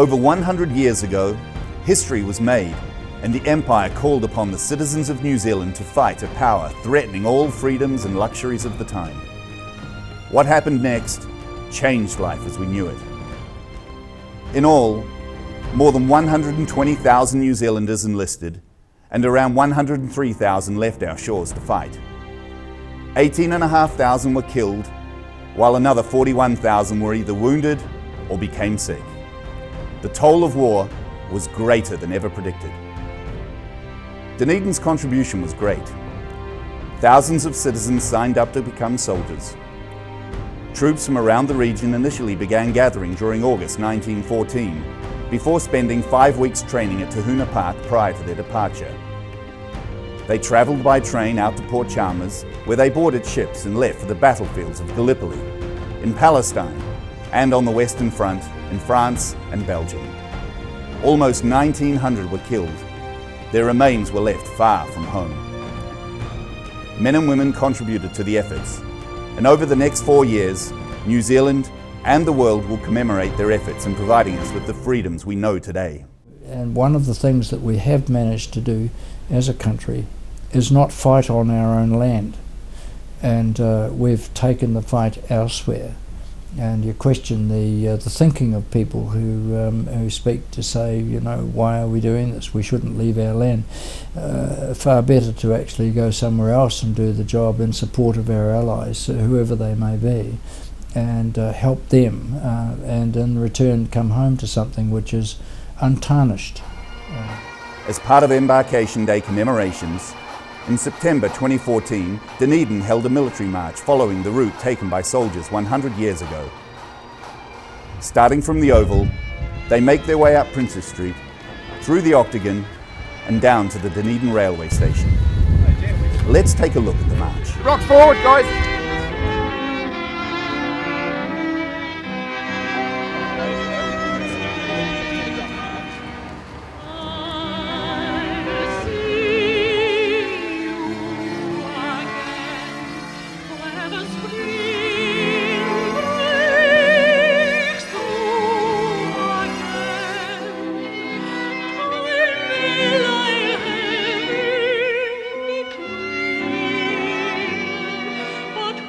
Over 100 years ago, history was made and the Empire called upon the citizens of New Zealand to fight a power threatening all freedoms and luxuries of the time. What happened next changed life as we knew it. In all, more than 120,000 New Zealanders enlisted and around 103,000 left our shores to fight. 18,500 were killed, while another 41,000 were either wounded or became sick. The toll of war was greater than ever predicted. Dunedin's contribution was great. Thousands of citizens signed up to become soldiers. Troops from around the region initially began gathering during August 1914, before spending 5 weeks training at Tahuna Park prior to their departure. They travelled by train out to Port Chalmers, where they boarded ships and left for the battlefields of Gallipoli, in Palestine, and on the Western Front in France and Belgium. Almost 1,900 were killed. Their remains were left far from home. Men and women contributed to the efforts, and over the next 4 years, New Zealand and the world will commemorate their efforts in providing us with the freedoms we know today. And one of the things that we have managed to do as a country is not fight on our own land, and we've taken the fight elsewhere. And you question the thinking of people who speak to say, you know, why are we doing this? We shouldn't leave our land. Far better to actually go somewhere else and do the job in support of our allies, whoever they may be, and help them, and in return come home to something which is untarnished. As part of Embarkation Day commemorations, in September 2014, Dunedin held a military march following the route taken by soldiers 100 years ago. Starting from the Oval, they make their way up Princess Street, through the Octagon, and down to the Dunedin railway station. Let's take a look at the march. Rock forward, guys! But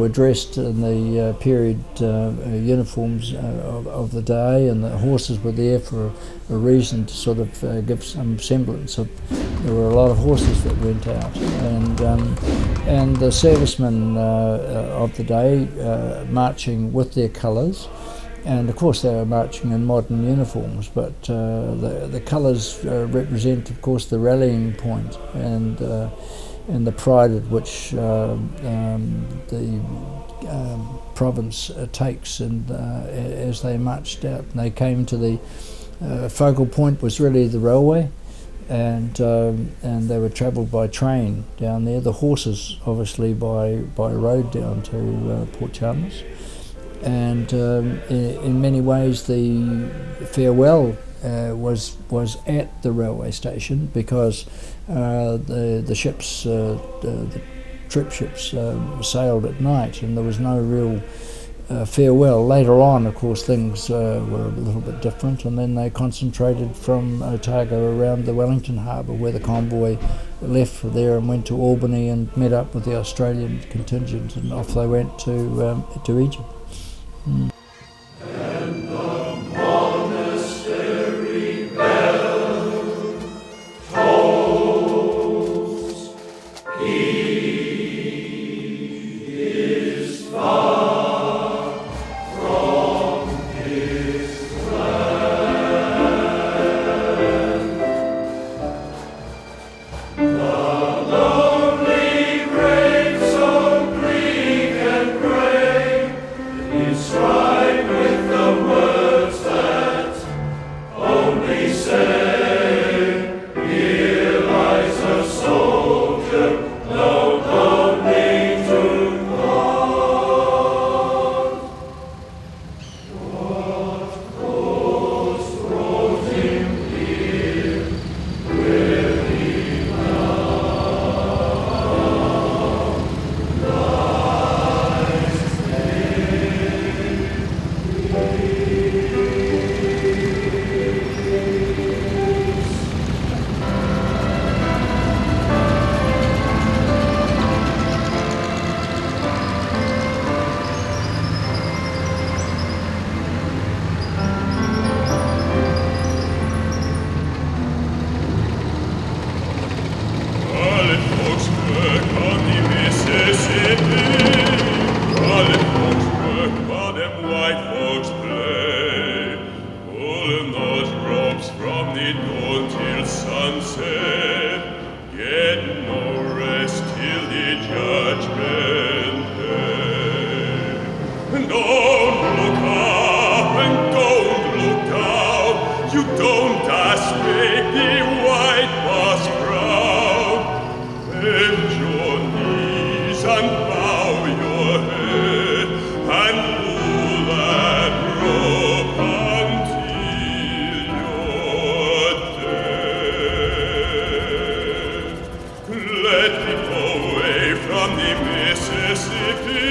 were dressed in the period uniforms of the day, and the horses were there for a reason to sort of give some semblance of. There were a lot of horses that went out, and the servicemen of the day marching with their colours. And of course they were marching in modern uniforms, but the colours represent, of course, the rallying point and the pride at which the province takes, and as they marched out, and they came to the focal point was really the railway, and they were travelled by train down there. The horses, obviously, by road down to Port Chalmers. And in many ways the farewell was at the railway station, because the ships, the trip ships, sailed at night, and there was no real farewell. Later on, of course, things were a little bit different, and then they concentrated from Otago around the Wellington harbour, where the convoy left for there and went to Albany and met up with the Australian contingent, and off they went to Egypt. Mm. And the monastery bell tolls, he is far from his land. The lonely grave, so bleak and grey, inscribed with the words that only say, here lies a soldier, known only to God. What cause brought him here, where he now lies Alle folks work on the Mississippi. Alle folks work while them white folks play. Pulling those ropes from the dawn till sunset. Getting no rest till the judgment day. And don't look up and don't look down. You don't ask make the white boss proud. Bend your knees and bow your head and pull that rope until you're dead. Let me go away from the Mississippi.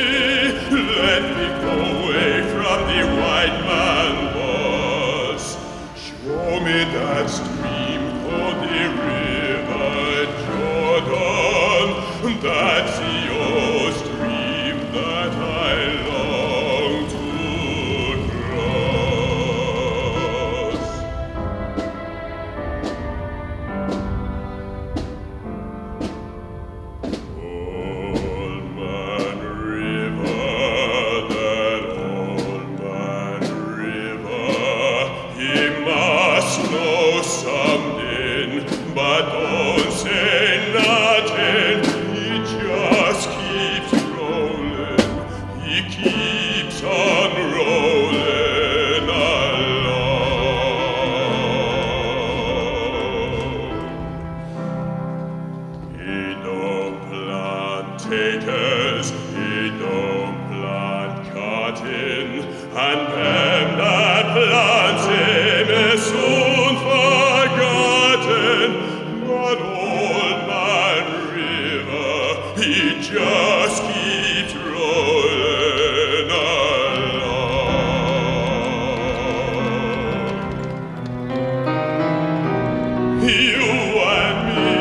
Let me go away from the white man boss. Show me that stream called the river Jordan. That's your stream that I long to cross. Old Man River, that old man River, he must know something, but don't say nothing. He just keeps rolling. He keeps on rolling along. He don't plant taters, he don't plant cotton, and them that plants him is soon forgotten. But old man River, he just keeps rolling along. You and me,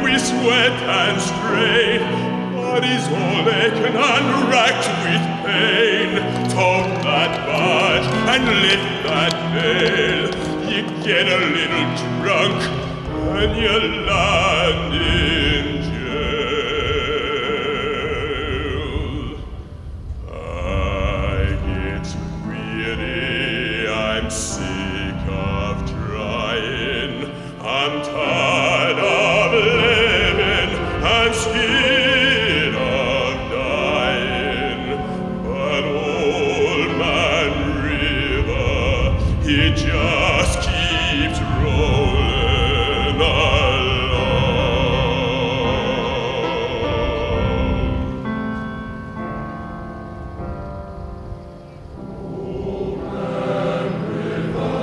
we sweat and strain, bodies all aching and racked with lift that veil, you get a little drunk, and you land in jail. I get weary, I'm sick of trying, I'm tired of living, I'm scared of dying. But old man River, he just keeps rolling along. Old man River,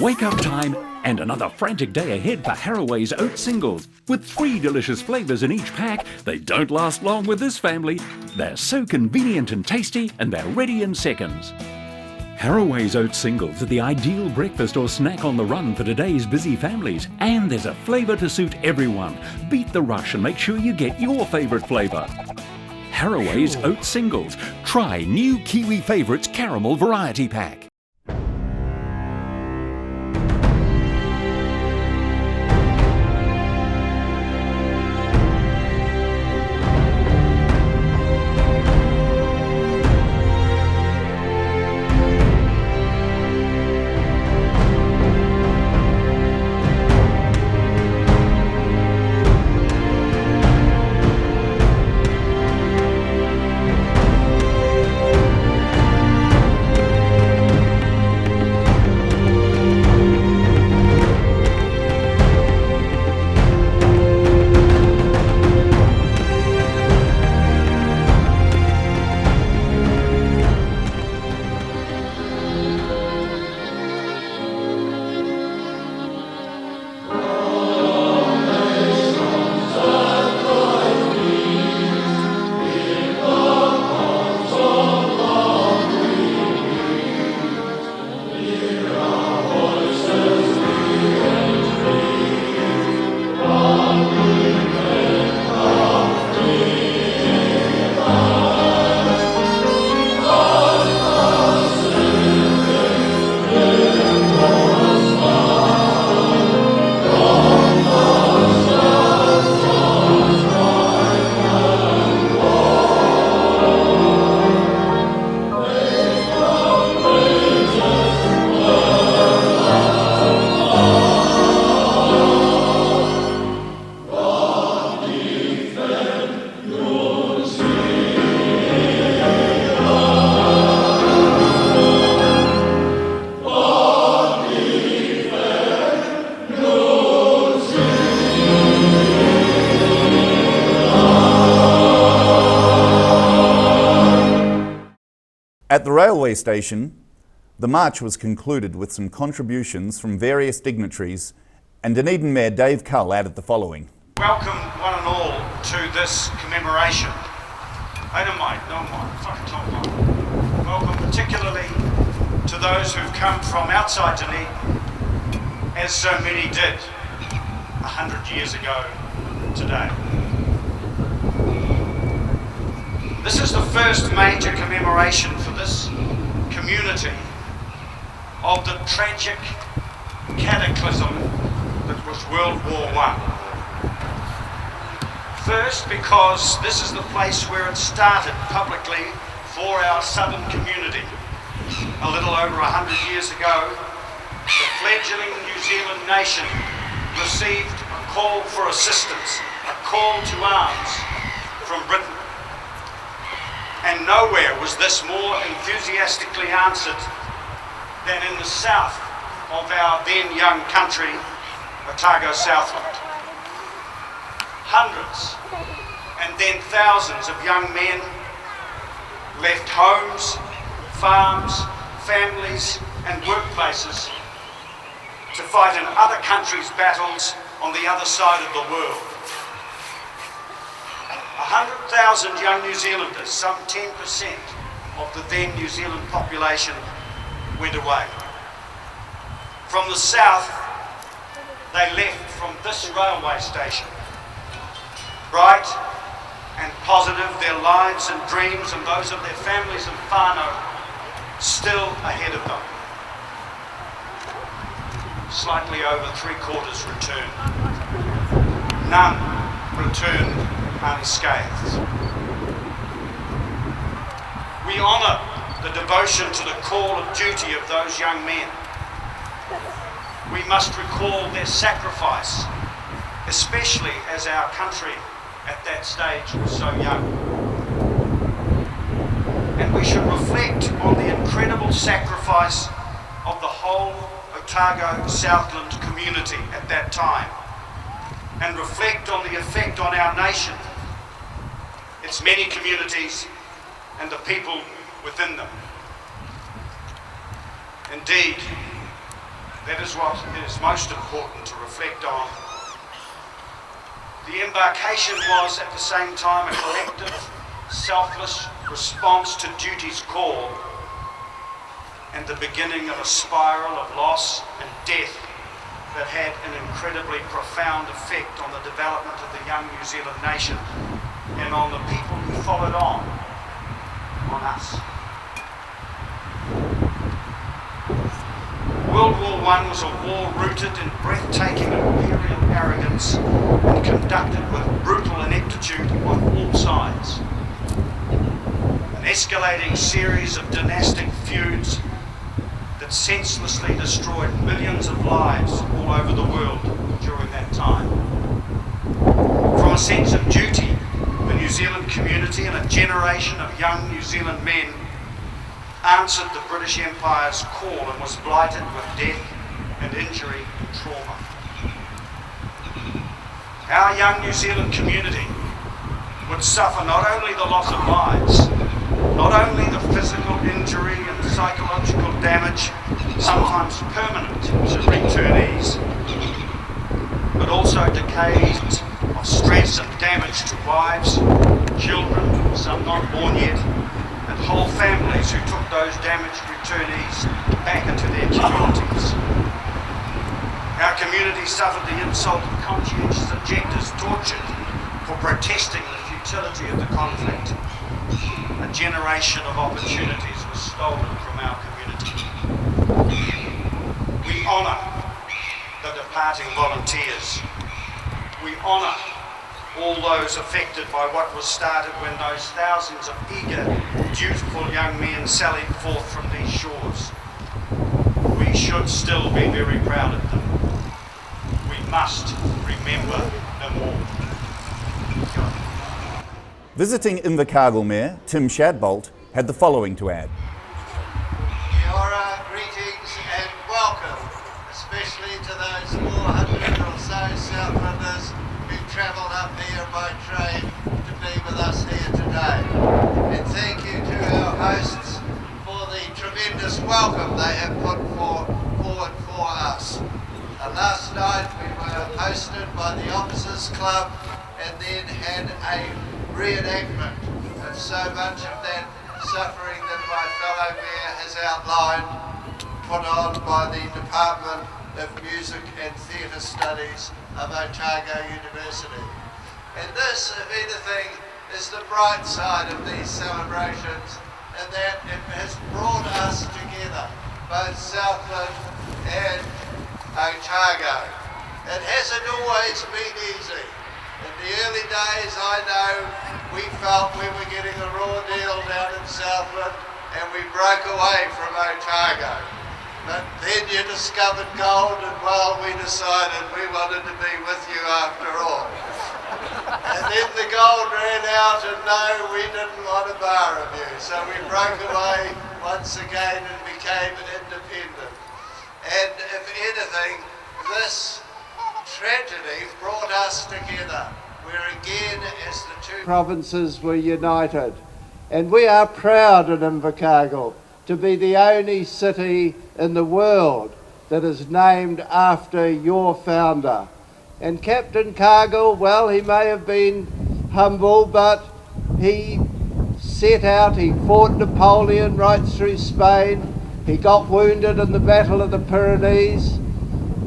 Wake up time and another frantic day ahead for Haraway's oat singles. With 3 delicious flavours in each pack, they don't last long with this family. They're so convenient and tasty, and they're ready in seconds. Haraway's oat singles are the ideal breakfast or snack on the run for today's busy families. And there's a flavour to suit everyone. Beat the rush and make sure you get your favourite flavour. Haraway's oat singles. Try new Kiwi Favourites Caramel Variety Pack. At the railway station, the march was concluded with some contributions from various dignitaries, and Dunedin Mayor Dave Cull added the following. Welcome one and all to this commemoration. Welcome particularly to those who've come from outside Dunedin, as so many did 100 years ago today. This is the first major commemoration for this community of the tragic cataclysm that was World War I. First, because this is the place where it started publicly for our southern community. A little over 100 years ago, the fledgling New Zealand nation received a call for assistance, a call to arms from Britain. And nowhere was this more enthusiastically answered than in the south of our then young country, Otago Southland. Hundreds and then thousands of young men left homes, farms, families and workplaces to fight in other countries' battles on the other side of the world. 100,000 young New Zealanders, some 10% of the then New Zealand population, went away. From the south, they left from this railway station. Bright and positive, their lives and dreams and those of their families and whānau still ahead of them. Slightly over 3/4 returned. None returned unscathed. We honour the devotion to the call of duty of those young men. We must recall their sacrifice, especially as our country at that stage was so young. And we should reflect on the incredible sacrifice of the whole Otago Southland community at that time, and reflect on the effect on our nation, its many communities and the people within them. Indeed, That is what is most important to reflect on. The embarkation was at the same time a collective, selfless response to duty's call and the beginning of a spiral of loss and death that had an incredibly profound effect on the development of the young New Zealand nation and on the people who followed on us. World War I was a war rooted in breathtaking imperial arrogance and conducted with brutal ineptitude on all sides. An escalating series of dynastic feuds that senselessly destroyed millions of lives all over the world during that time. From a sense of duty, the New Zealand community and a generation of young New Zealand men answered the British Empire's call and was blighted with death and injury and trauma. Our young New Zealand community would suffer not only the loss of lives, not only the physical injury and psychological damage, sometimes permanent to returnees, but also decades of stress and damage to wives, children, some not born yet, and whole families who took those damaged returnees back into their communities. Our community suffered the insult of conscientious objectors tortured for protesting the futility of the conflict. A generation of opportunities was stolen from our community. We honour the departing volunteers. We honour all those affected by what was started when those thousands of eager, dutiful young men sallied forth from these shores. We should still be very proud of them. We must remember them all. Visiting Invercargill Mayor Tim Shadbolt had the following to add. Kia ora, greetings and welcome, especially to those 400 or so Southlanders who travelled up here by train to be with us here today. And thank you to our hosts for the tremendous welcome they have put forward for us. Last night we were hosted by the Officers Club and then had a reenactment of so much of that suffering that my fellow mayor has outlined, put on by the Department of Music and Theatre Studies of Otago University. And this, if anything, is the bright side of these celebrations, and that it has brought us together, both Southland and Otago. It hasn't always been easy. In the early days, I know we felt we were getting a raw deal down in Southland and we broke away from Otago. But then you discovered gold and well, we decided we wanted to be with you after all. And then the gold ran out and no, we didn't want a bar of you. So we broke away once again and became independent. And if anything, this tragedy brought us together, where again as the two provinces were united. And we are proud in Invercargill to be the only city in the world that is named after your founder. And Captain Cargill, well, he may have been humble, but he set out, he fought Napoleon right through Spain, he got wounded in the Battle of the Pyrenees.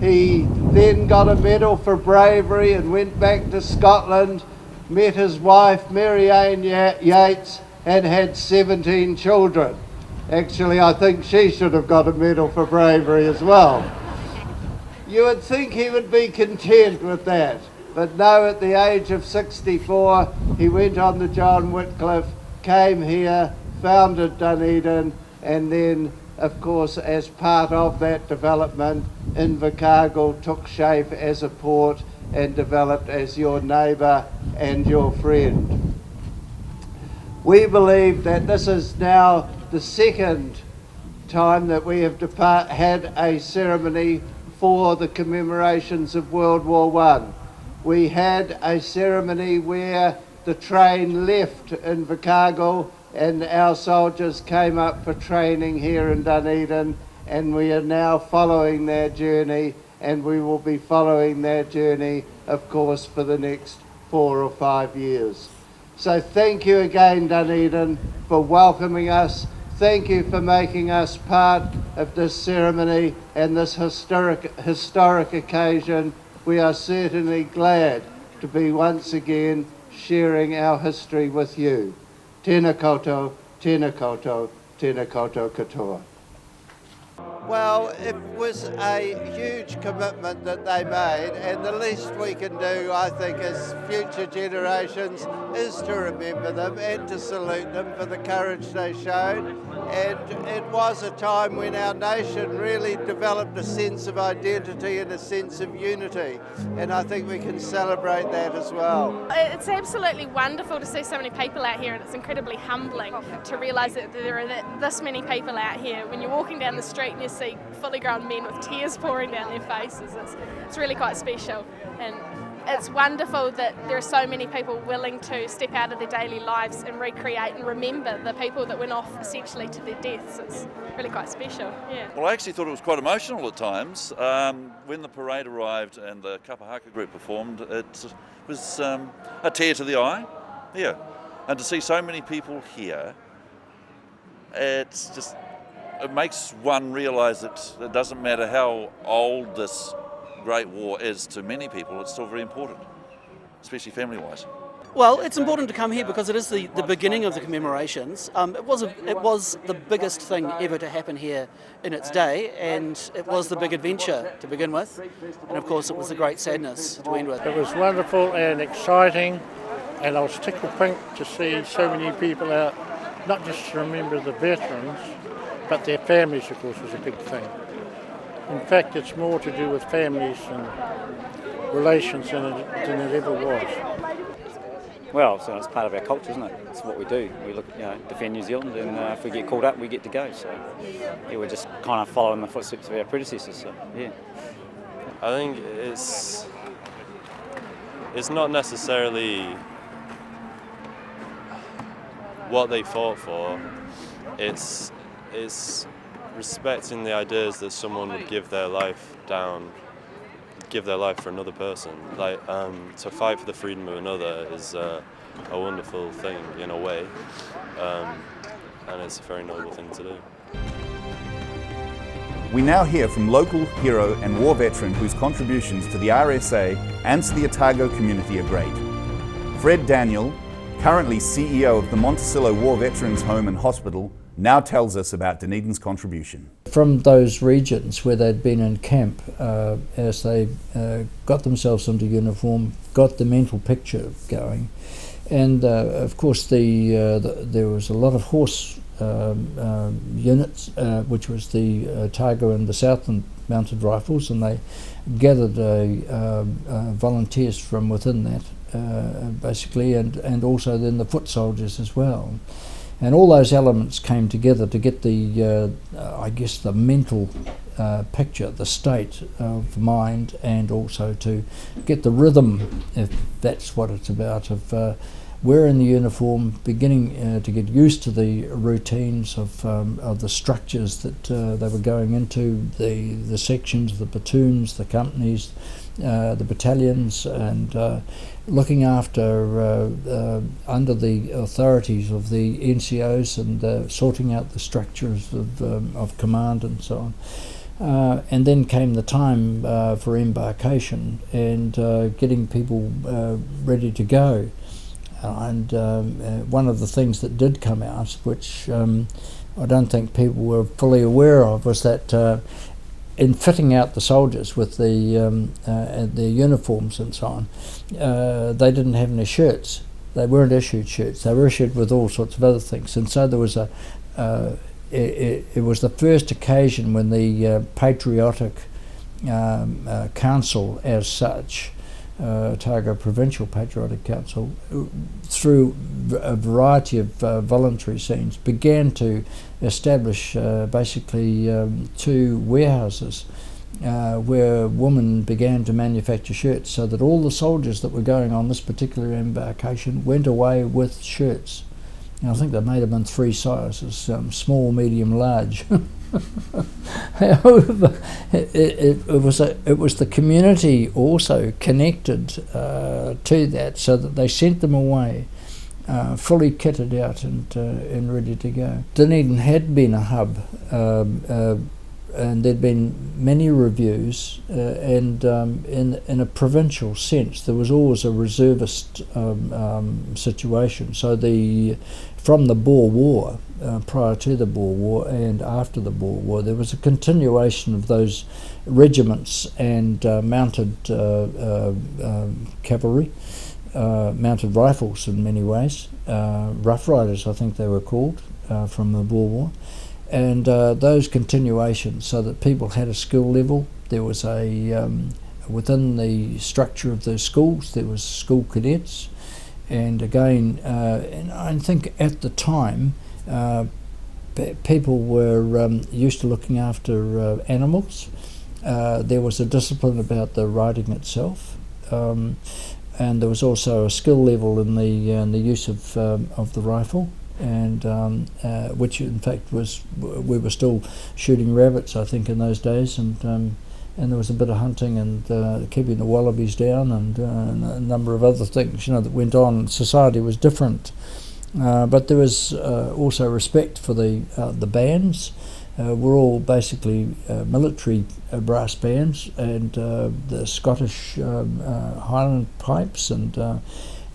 He then got a medal for bravery and went back to Scotland, met his wife Mary Ann Yates and had 17 children. Actually, I think she should have got a medal for bravery as well. You would think he would be content with that, but no, at the age of 64, he went on the John Whitcliffe, came here, founded Dunedin, and then, of course, as part of that development, Invercargill took shape as a port and developed as your neighbour and your friend. We believe that this is now the second time that we have had a ceremony for the commemorations of World War I. We had a ceremony where the train left Invercargill and our soldiers came up for training here in Dunedin, and we are now following their journey, and we will be following their journey, of course, for the next 4 or 5 years. So thank you again, Dunedin, for welcoming us. Thank you for making us part of this ceremony and this historic occasion. We are certainly glad to be once again sharing our history with you. Tēnā koutou, tēnā koutou, tēnā koutou katoa. Well, it was a huge commitment that they made, and the least we can do, I think, as future generations is to remember them and to salute them for the courage they showed. And it was a time when our nation really developed a sense of identity and a sense of unity, and I think we can celebrate that as well. It's absolutely wonderful to see so many people out here, and it's incredibly humbling to realise that there are this many people out here. When you're walking down the street and you see fully grown men with tears pouring down their faces, it's really quite special, and it's wonderful that there are so many people willing to step out of their daily lives and recreate and remember the people that went off essentially to their deaths. It's really quite special, yeah. Well, I actually thought it was quite emotional at times. When the parade arrived and the Kapahaka group performed, it was a tear to the eye, yeah. And to see so many people here, it makes one realise that it doesn't matter how old this Great War is to many people, it's still very important, especially family-wise. Well, it's important to come here because it is the beginning of the commemorations. It was the biggest thing ever to happen here in its day, and it was the big adventure to begin with, and of course it was the great sadness to end with. It was wonderful and exciting, and I was tickled pink to see so many people out, not just to remember the veterans, but their families, of course, was a big thing. In fact, it's more to do with families and relations than it ever was. Well, so it's part of our culture, isn't it? It's what we do. We look, defend New Zealand, and if we get called up, we get to go. So, yeah, we're just kind of following the footsteps of our predecessors. So, yeah. I think it's not necessarily what they fought for. It's respecting the ideas that someone would give their life for another person. Like to fight for the freedom of another is a wonderful thing in a way, and it's a very noble thing to do. We now hear from local hero and war veteran whose contributions to the RSA and to the Otago community are great. Fred Daniel, currently CEO of the Monticello War Veterans Home and Hospital, now tells us about Dunedin's contribution. From those regions where they'd been in camp, as they got themselves into uniform, got the mental picture going, and of course there was a lot of horse units, which was the Otago and the Southland Mounted Rifles, and they gathered volunteers from within that, basically, and also then the foot soldiers as well. And all those elements came together to get the, I guess, the mental picture, the state of mind, and also to get the rhythm, if that's what it's about, of wearing the uniform, beginning to get used to the routines of the structures that they were going into, the sections, the platoons, the companies, the battalions, and looking after under the authorities of the NCOs, and sorting out the structures of command and so on. And then came the time for embarkation and getting people ready to go. And one of the things that did come out, which I don't think people were fully aware of, was that in fitting out the soldiers with their uniforms and so on, they didn't have any shirts. They weren't issued shirts. They were issued with all sorts of other things. And so there was it was the first occasion when the Patriotic Council as such, Otago Provincial Patriotic Council, through a variety of voluntary scenes, began to establish basically 2 warehouses where women began to manufacture shirts, so that all the soldiers that were going on this particular embarkation went away with shirts. And I think they made them in 3 sizes, small, medium, large. However, it was the community also connected to that, so that they sent them away fully kitted out and ready to go. Dunedin had been a hub, and there'd been many reviews, and in a provincial sense, there was always a reservist situation. So from the Boer War, prior to the Boer War and after the Boer War, there was a continuation of those regiments and mounted cavalry, mounted rifles in many ways, Rough Riders I think they were called, from the Boer War, and those continuations, so that people had a skill level. There was within the structure of those schools, there was school cadets, and again, and I think at the time, people were used to looking after animals. There was a discipline about the riding itself, and there was also a skill level in the use of the rifle, and which in fact we were still shooting rabbits, I think, in those days, and there was a bit of hunting and keeping the wallabies down, and a number of other things, that went on. Society was different, but there was also respect for the bands. We're all basically military brass bands, and the Scottish Highland pipes, and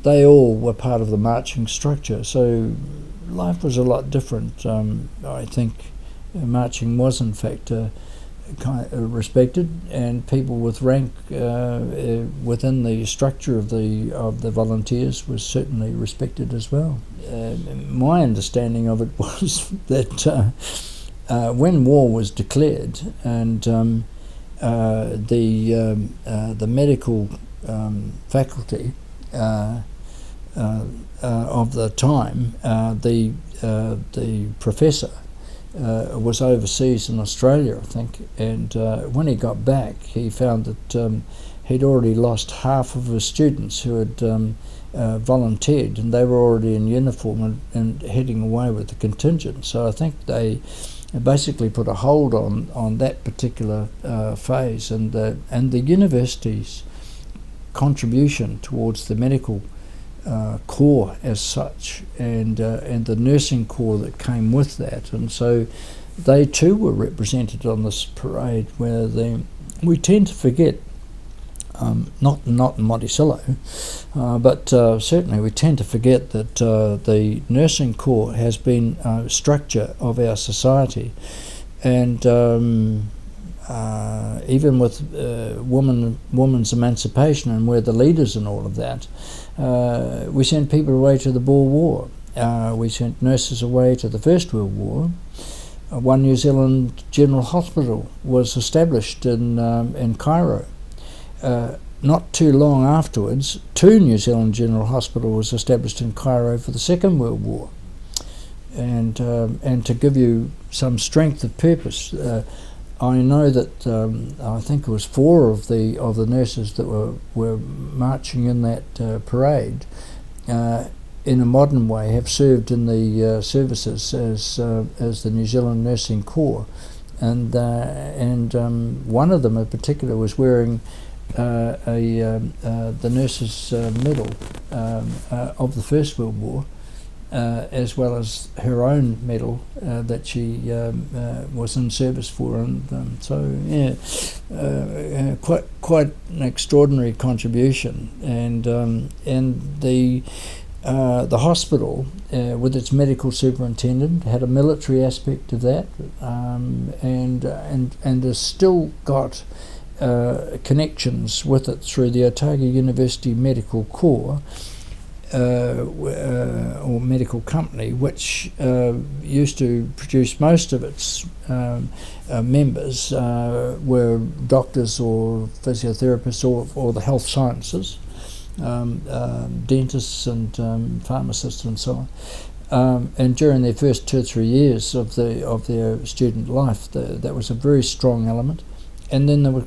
they all were part of the marching structure. So life was a lot different. I think marching was in fact respected, and people with rank within the structure of the volunteers was certainly respected as well. My understanding of it was that when war was declared, and the medical faculty of the time, the professor was overseas in Australia, I think, and when he got back, he found that he'd already lost half of his students who had volunteered, and they were already in uniform and heading away with the contingent. So I think they basically put a hold on that particular phase, and the university's contribution towards the medical corps as such, and the nursing corps that came with that, and so they too were represented on this parade, where we tend to forget, not in Monticello, but certainly we tend to forget that the nursing corps has been a structure of our society, and even with women's emancipation, and we're the leaders in all of that. We sent people away to the Boer War. We sent nurses away to the First World War. One New Zealand General Hospital was established in Cairo. Not too long afterwards, two New Zealand General Hospital was established in Cairo for the Second World War. And to give you some strength of purpose, I know that I think it was 4 of the nurses that were marching in that parade, in a modern way, have served in the services as the New Zealand Nursing Corps, and one of them in particular was wearing the nurse's medal of the First World War, as well as her own medal that she was in service for, and so yeah, quite an extraordinary contribution, and the hospital with its medical superintendent had a military aspect of that, and has still got connections with it through the Otago University Medical Corps, or medical company, which used to produce most of its members were doctors or physiotherapists or the health sciences, dentists and pharmacists and so on. And during their first 2 or 3 years of their student life, that was a very strong element. And then there were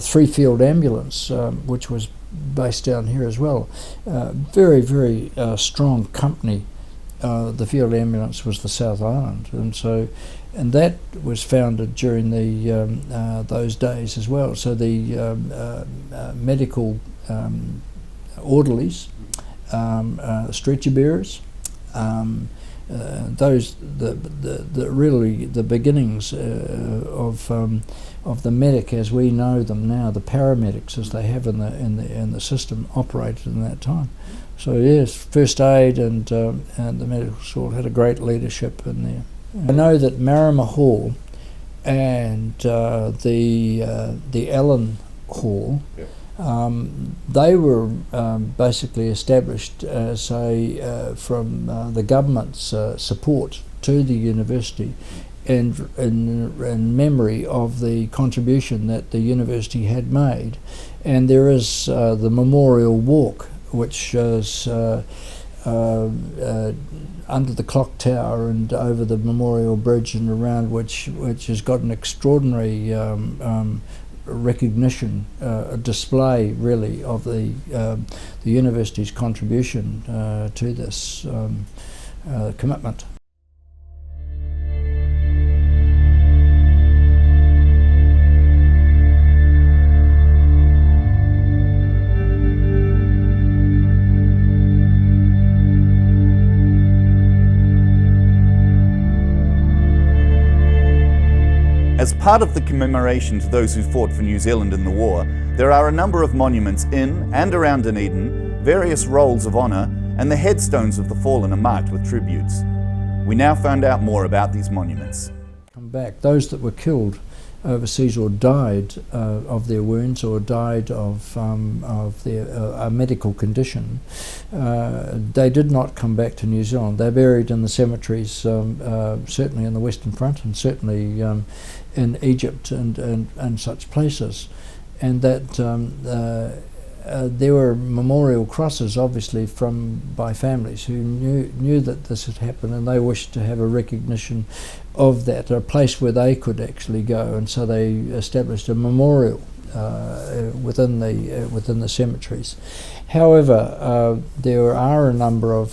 3 field ambulance, which was based down here as well. Very, very strong company. The field ambulance was the South Island, and so and that was founded during those days as well. So the medical orderlies, stretcher bearers, those really the beginnings of the medic as we know them now, the paramedics as they have in the system operated in that time. So yes, first aid and the medical school had a great leadership in there. I know that Marama Hall and the Allen Hall, they were basically established as from the government's support to the university, and in memory of the contribution that the university had made. And there is the Memorial Walk, which is under the clock tower and over the Memorial Bridge and around, which has got an extraordinary recognition, a display really of the university's contribution to this commitment. As part of the commemoration to those who fought for New Zealand in the war, there are a number of monuments in and around Dunedin, various rolls of honour, and the headstones of the fallen are marked with tributes. We now found out more about these monuments. Come back. Those that were killed overseas or died of their wounds or died of their medical condition, they did not come back to New Zealand. They're buried in the cemeteries, certainly in the Western Front and certainly in Egypt and such places. And that there were memorial crosses, obviously, by families who knew that this had happened, and they wished to have a recognition of that, a place where they could actually go, and so they established a memorial within the cemeteries. However, there are a number of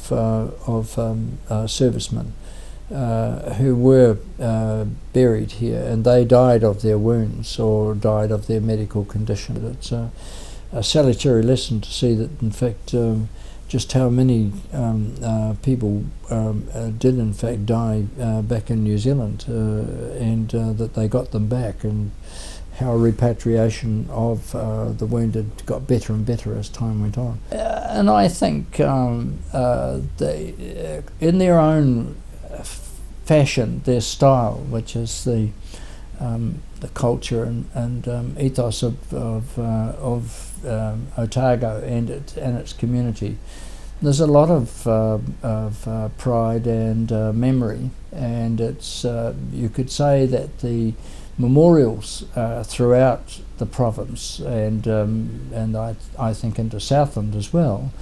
servicemen who were buried here, and they died of their wounds or died of their medical condition. It's a salutary lesson to see that, in fact, just how many people did in fact die back in New Zealand, and that they got them back, and how repatriation of the wounded got better and better as time went on. And I think they, in their own fashion, their style, which is the culture and ethos of Otago and its community, there's a lot of pride and memory, and it's you could say that the memorials throughout the province and I think into Southland as well,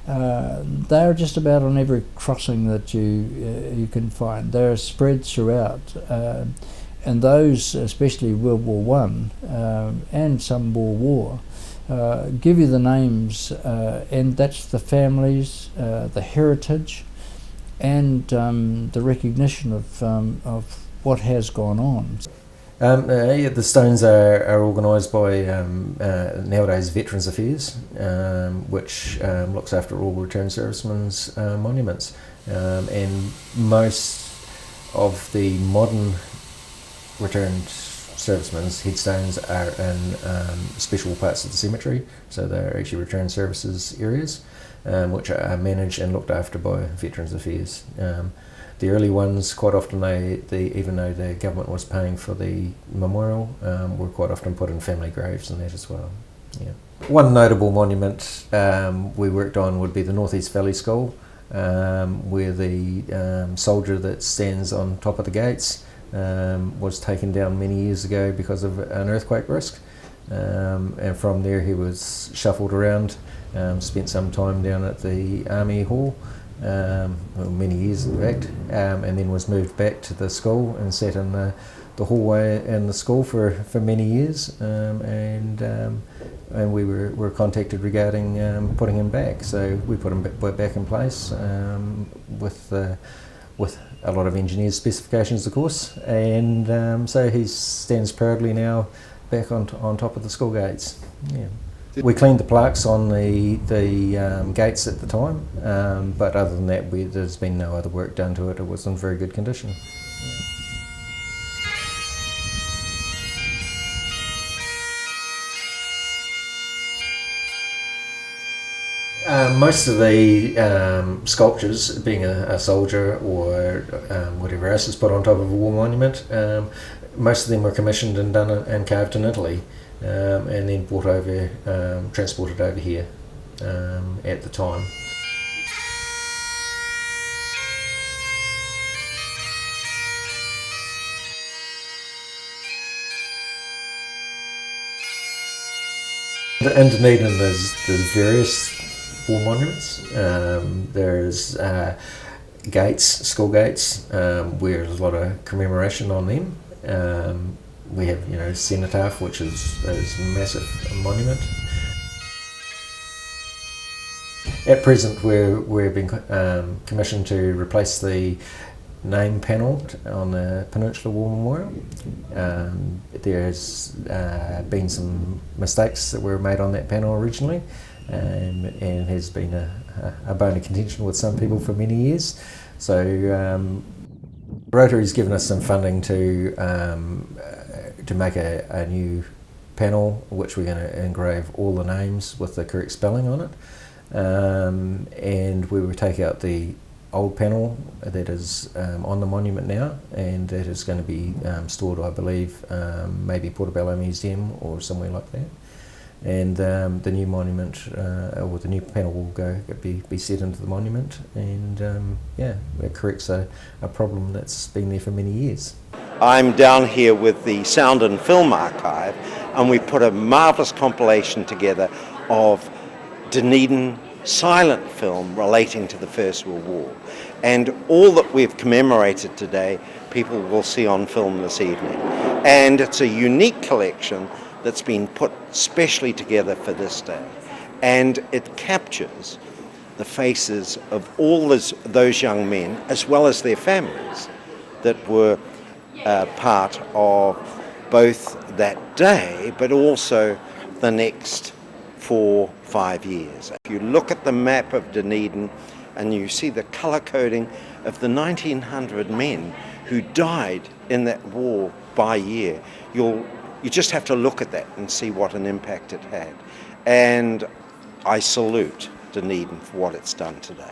they're just about on every crossing that you can find. They're spread throughout, and those, especially World War I and some World War, give you the names, and that's the families, the heritage, and the recognition of what has gone on. Yeah, the stones are organised by nowadays Veterans Affairs, which looks after all returned servicemen's monuments, and most of the modern returned servicemen's headstones are in special parts of the cemetery, so they're actually returned services areas, which are managed and looked after by Veterans Affairs. The early ones, quite often, even though the government was paying for the memorial, were quite often put in family graves and that as well. Yeah. One notable monument we worked on would be the North East Valley School, where the soldier that stands on top of the gates was taken down many years ago because of an earthquake risk, and from there he was shuffled around, spent some time down at the Army Hall, many years in fact, and then was moved back to the school and sat in the hallway in the school for many years, and we were contacted regarding putting him back, so we put him back in place with a lot of engineers' specifications, of course, and so he stands proudly now back on top of the school gates. Yeah. We cleaned the plaques on the gates at the time, but other than that, there's been no other work done to it. It was in very good condition. Most of the sculptures, being a soldier or whatever else is put on top of a war monument, most of them were commissioned and done and carved in Italy, and then brought over, transported over here at the time. In Dunedin there's various war monuments. There's gates, school gates, where there's a lot of commemoration on them. We have, Cenotaph, which is a massive monument. At present, we're being commissioned to replace the name panel on the Peninsula War Memorial. There's been some mistakes that were made on that panel originally, and has been a bone of contention with some people for many years. So Rotary's given us some funding to make a new panel, which we're going to engrave all the names with the correct spelling on it, and we will take out the old panel that is on the monument now, and that is going to be stored, I believe, maybe Portobello Museum or somewhere like that. And the new monument, or the new panel, will be set into the monument, and it corrects a problem that's been there for many years. I'm down here with the Sound and Film Archive, and we put a marvellous compilation together of Dunedin silent film relating to the First World War. And all that we've commemorated today, people will see on film this evening. And it's a unique collection that's been put specially together for this day. And it captures the faces of all those young men, as well as their families, that were part of both that day, but also the next 4-5 years. If you look at the map of Dunedin and you see the colour coding of the 1900 men who died in that war by year, you just have to look at that and see what an impact it had. And I salute Dunedin for what it's done today.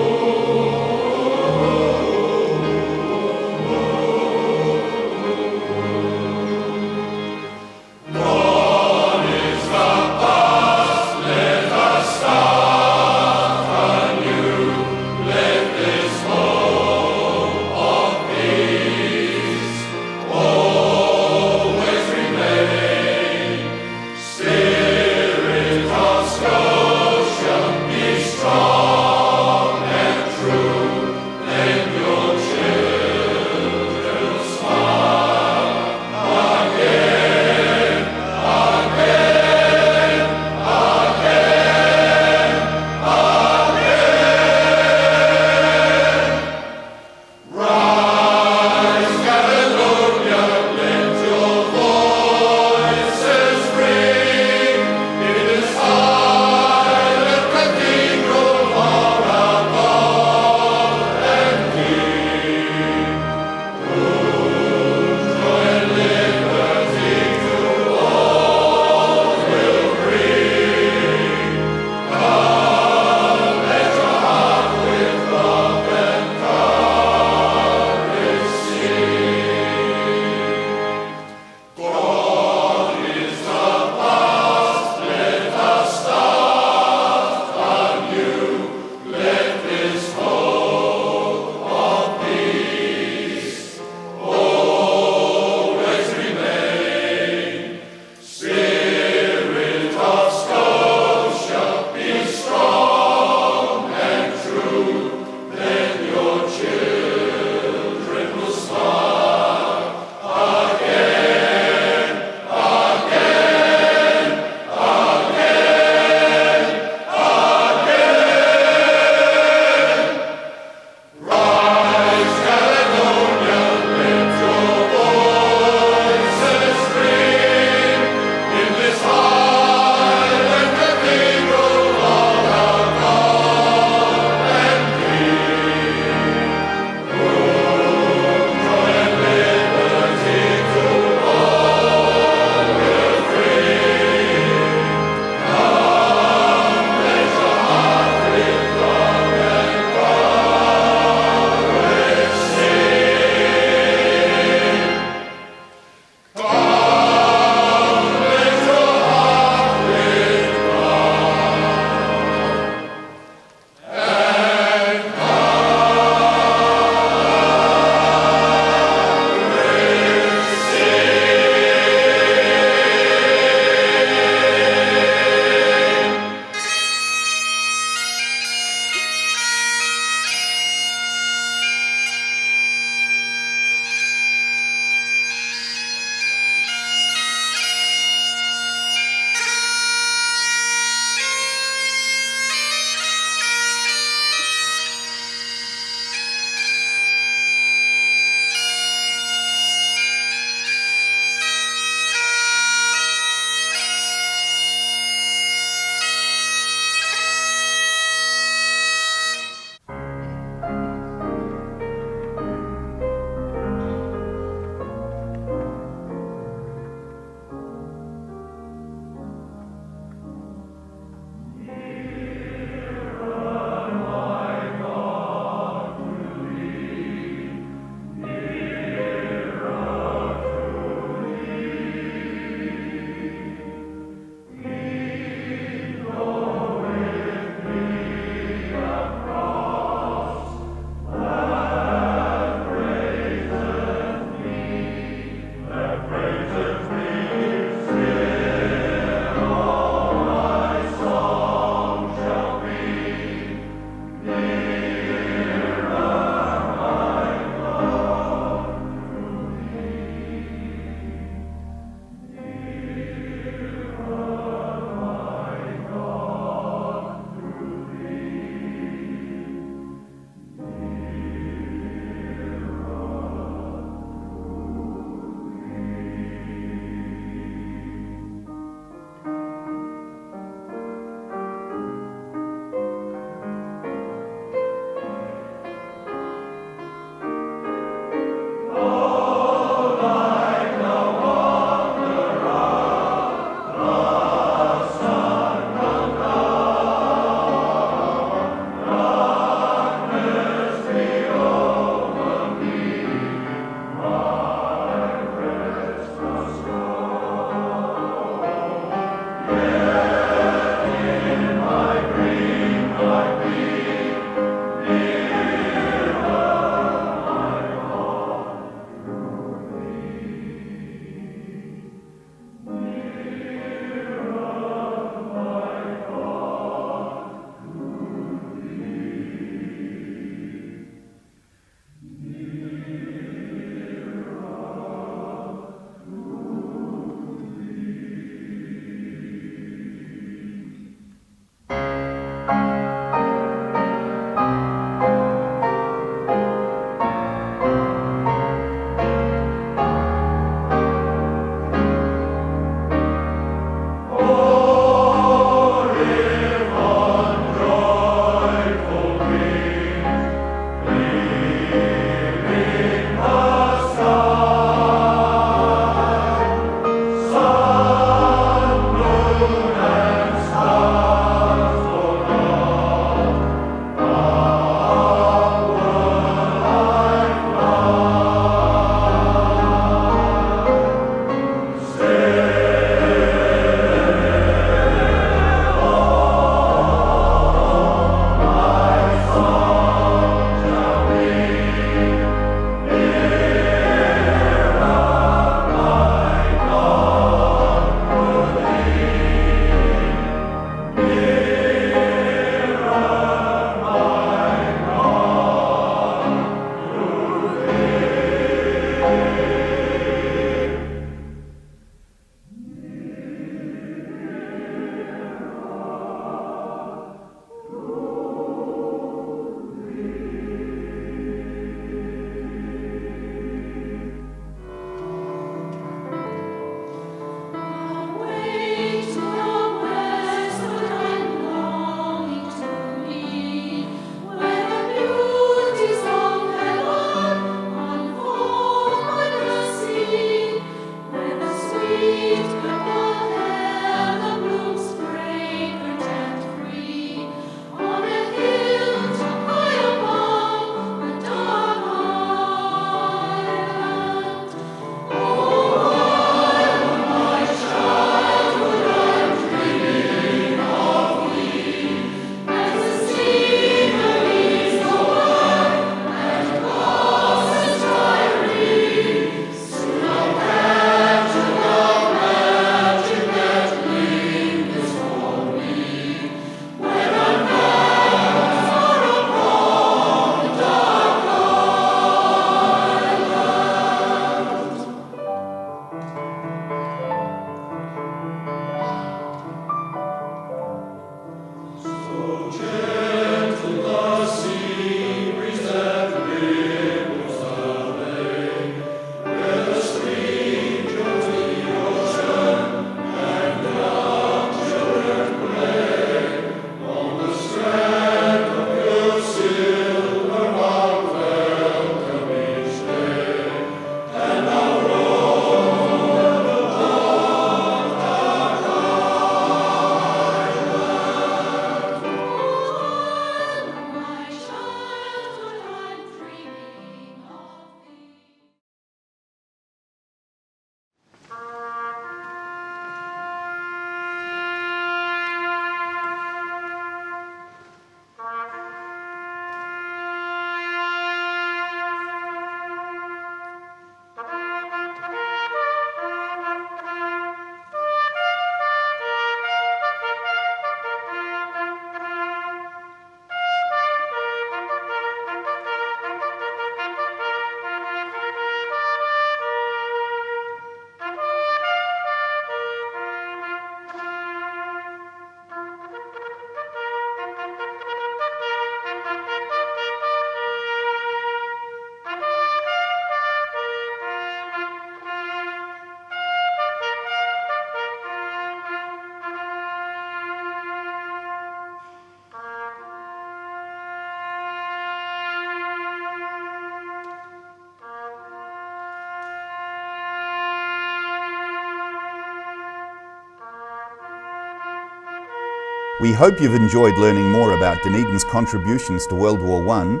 We hope you've enjoyed learning more about Dunedin's contributions to World War I,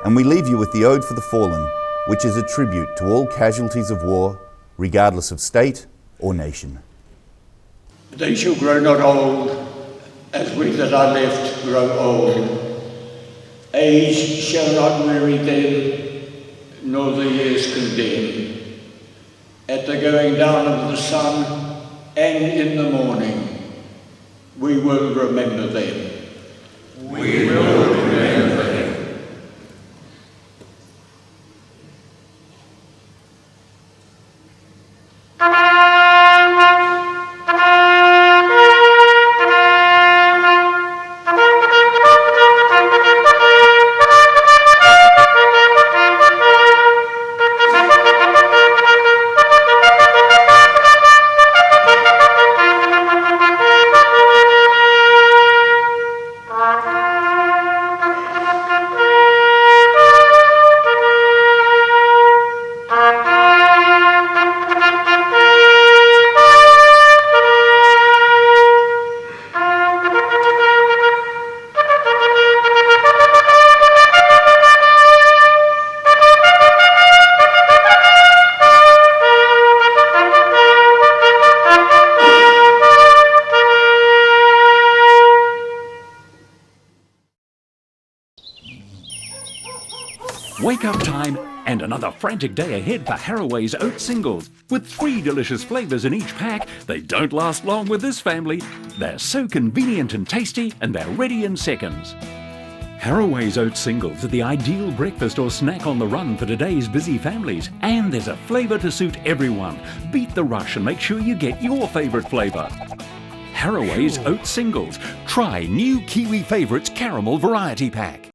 and we leave you with the Ode for the Fallen, which is a tribute to all casualties of war, regardless of state or nation. They shall grow not old, as we that are left grow old. Age shall not weary them, nor the years condemn. At the going down of the sun, and in the morning, we will remember them. We will remember them. Wake up time and another frantic day ahead for Haraway's oat singles. With 3 delicious flavours in each pack, they don't last long with this family. They're so convenient and tasty, and they're ready in seconds. Haraway's oat singles are the ideal breakfast or snack on the run for today's busy families. And there's a flavour to suit everyone. Beat the rush and make sure you get your favourite flavour. Haraway's oat singles. Try new Kiwi Favourites Caramel Variety Pack.